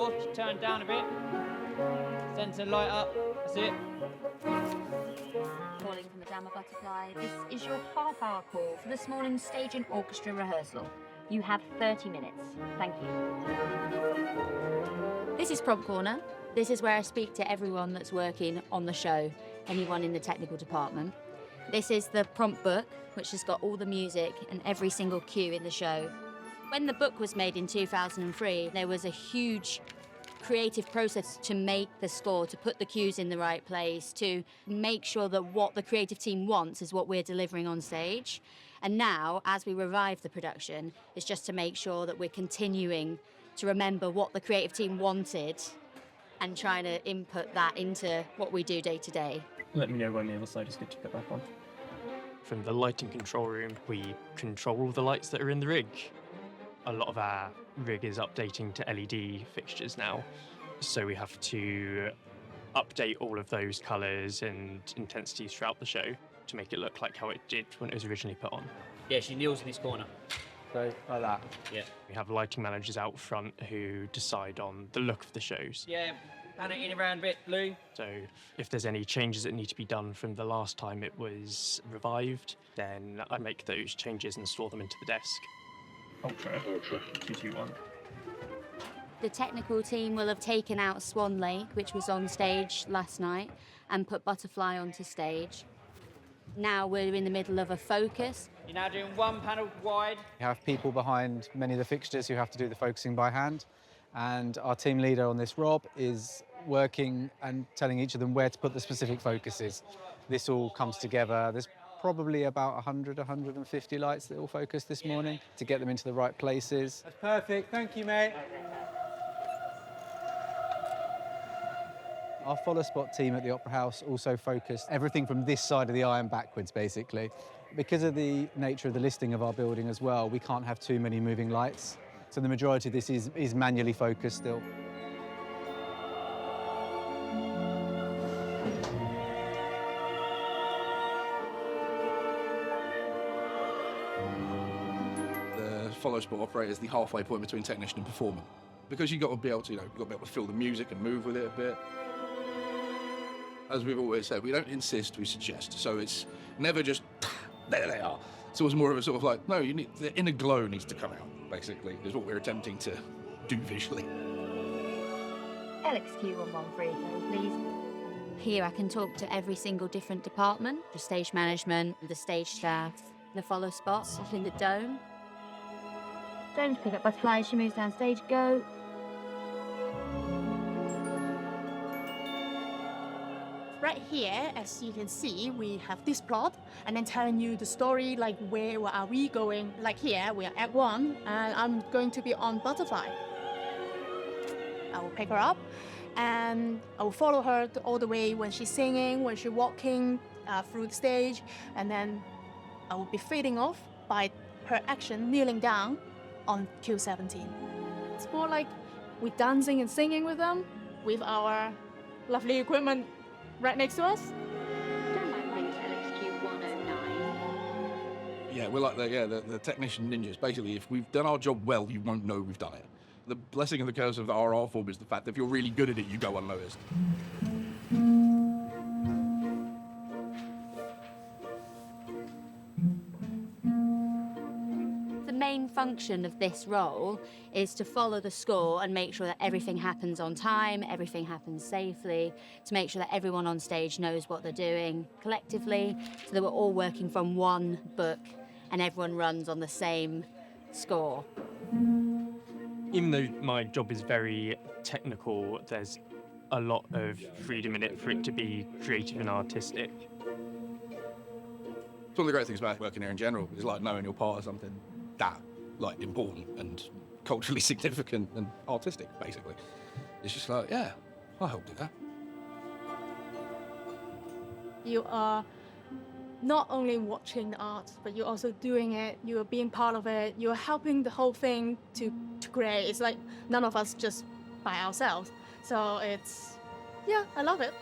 floor, just turn down a bit. Centre light up, that's it. Calling from Madama Butterfly, this is your half-hour call for this morning's stage and orchestra rehearsal. You have 30 minutes. Thank you. This is Prompt Corner. This is where I speak to everyone that's working on the show, anyone in the technical department. This is the prompt book, which has got all the music and every single cue in the show. When the book was made in 2003, there was a huge creative process to make the score, to put the cues in the right place, to make sure that what the creative team wants is what we're delivering on stage. And now, as we revive the production, it's just to make sure that we're continuing to remember what the creative team wanted and trying to input that into what we do day to day. Let me know when the other side is good to put back on. From the lighting control room, we control all the lights that are in the rig. A lot of our rig is updating to LED fixtures now, so we have to update all of those colours and intensities throughout the show to make it look like how it did when it was originally put on. Yeah, she kneels in this corner. So, like that. Yeah. We have lighting managers out front who decide on the look of the shows. Yeah, pan it in around a bit, Lou. So if there's any changes that need to be done from the last time it was revived, then I make those changes and store them into the desk. Ultra. 221. The technical team will have taken out Swan Lake, which was on stage last night, and put Butterfly onto stage. Now we're in the middle of a focus. You're now doing one panel wide. You have people behind many of the fixtures who have to do the focusing by hand, and our team leader on this, Rob, is working and telling each of them where to put the specific focuses. This all comes together. There's probably about 100, 150 lights that all focus this morning to get them into the right places. That's perfect, thank you, mate. Our follow spot team at the Opera House also focused everything from this side of the eye and backwards, basically. Because of the nature of the listing of our building as well, we can't have too many moving lights. So the majority of this is manually focused still. The follow spot operator is the halfway point between technician and performer. Because you've got to be able to, you've got to be able to feel the music and move with it a bit. As we've always said, we don't insist, we suggest. So it's never just, there they are. It's always more of a sort of like, no, the inner glow needs to come out, basically, is what we're attempting to do visually. LXQ113, please. Here I can talk to every single different department, the stage management, the stage staff, the follow spots in the dome. Dome to pick up Butterfly, she moves down stage, go. Right here, as you can see, we have this plot and then telling you the story, like where are we going. Like here, we are at 1 and I'm going to be on Butterfly. I will pick her up and I will follow her all the way when she's singing, when she's walking through the stage, and then I will be fading off by her action kneeling down on Q17. It's more like we're dancing and singing with them with our lovely equipment right next to us. Yeah, we're like the technician ninjas. Basically, if we've done our job well, you won't know we've done it. The blessing and the curse of our art form is the fact that if you're really good at it, you go unnoticed. The main function of this role is to follow the score and make sure that everything happens on time, everything happens safely, to make sure that everyone on stage knows what they're doing collectively, so that we're all working from one book and everyone runs on the same score. Even though my job is very technical, there's a lot of freedom in it for it to be creative and artistic. It's one of the great things about working here in general is like knowing you're part of something that like important and culturally significant and artistic, basically. It's just like, yeah, I'll help do that. You are not only watching the art, but you're also doing it, you're being part of it, you're helping the whole thing to create. It's like none of us just by ourselves. So it's, yeah, I love it.